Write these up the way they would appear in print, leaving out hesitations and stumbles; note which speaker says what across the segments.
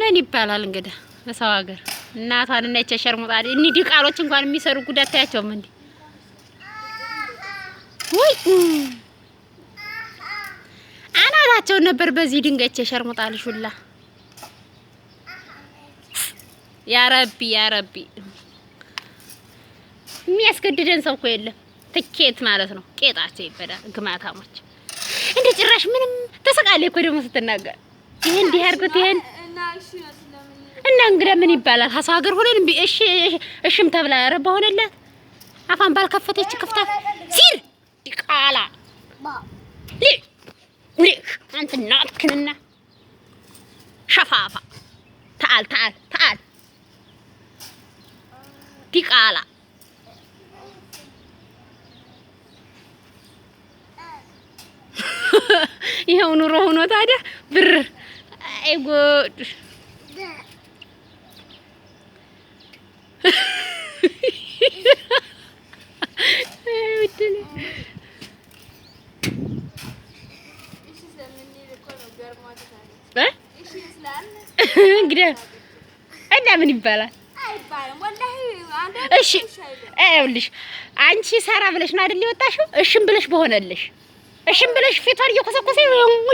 Speaker 1: ምን ይባላል እንግዲህ በሰው ሀገር እናቷን እና የቸሸርሙጣ እኒ ዲቃሎች እንኳን የሚሰሩ ጉዳት ታያቸውም እንዴ ወይ አናታቸው ነበር በዚህ ድንጋይ የቸሸርሙጣልሽ ሁላ ያ ረቢ የሚያስገድደን ሰው እኮ የለም ትኬት ማለት ነው ቄጣቸው ይበዳል ግማታሞች እንደ ጭራሽ ምንም ተሰቃለ እኮ ደግሞ ስትናገር ይሄ እንዲህ አድርጉት ይሄን እና እንግዲህ ምን ይባላል ሀሳ ሀገር ሆነን እሽም ተብላ ረባ ሆነላት አፋን ባልከፈተች ክፍታ ሲር ዲቃላ አንተ ናትክንና ሸፋፋ تعال ዲቃላ ይሄው ኑሮ ሆኖ ታዲያ ብር አይጎድ እንግዲህ እና ምን ይባላል አይባልም ወላሂ እሺ አይውልሽ አንቺ ሰራ ብለሽ ነው አይደል የወጣሽው እሺም ብለሽ በሆነልሽ እሺም ብለሽ ፊቷን እየኮሰኮሰ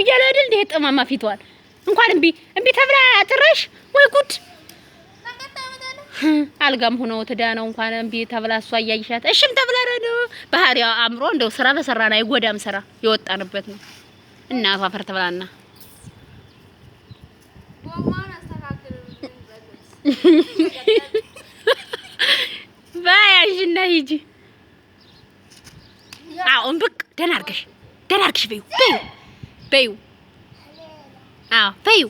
Speaker 1: ይያለ አይደል እንደ ጠማማ ፊቷን እንኳን እምቢ ተብላ ጥራሽ ወይ ጉድ አልጋም ሆኖ ተዳነው እንኳን እምቢ ተብላ እሷ ያያይሻት እሺም ተብላ ነው ባህሪያ አምሮ እንደው ስራ በሰራና አይጎዳም ስራ የወጣንበት ነው እናቷ ፈር ተብላና ባያሽና ሂጂ አሁን በቃ ደህና አድርገሽ በይው አዎ በይው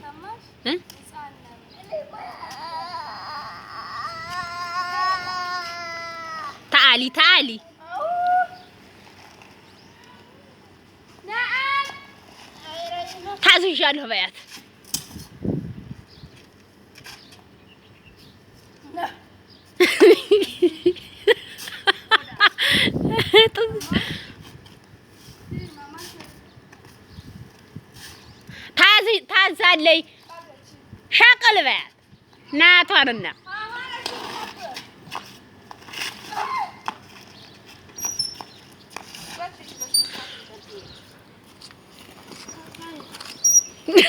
Speaker 1: تعالي نعم تعزوجالها بيات تعزالي شاقل بيات ناتواننا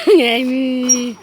Speaker 1: يا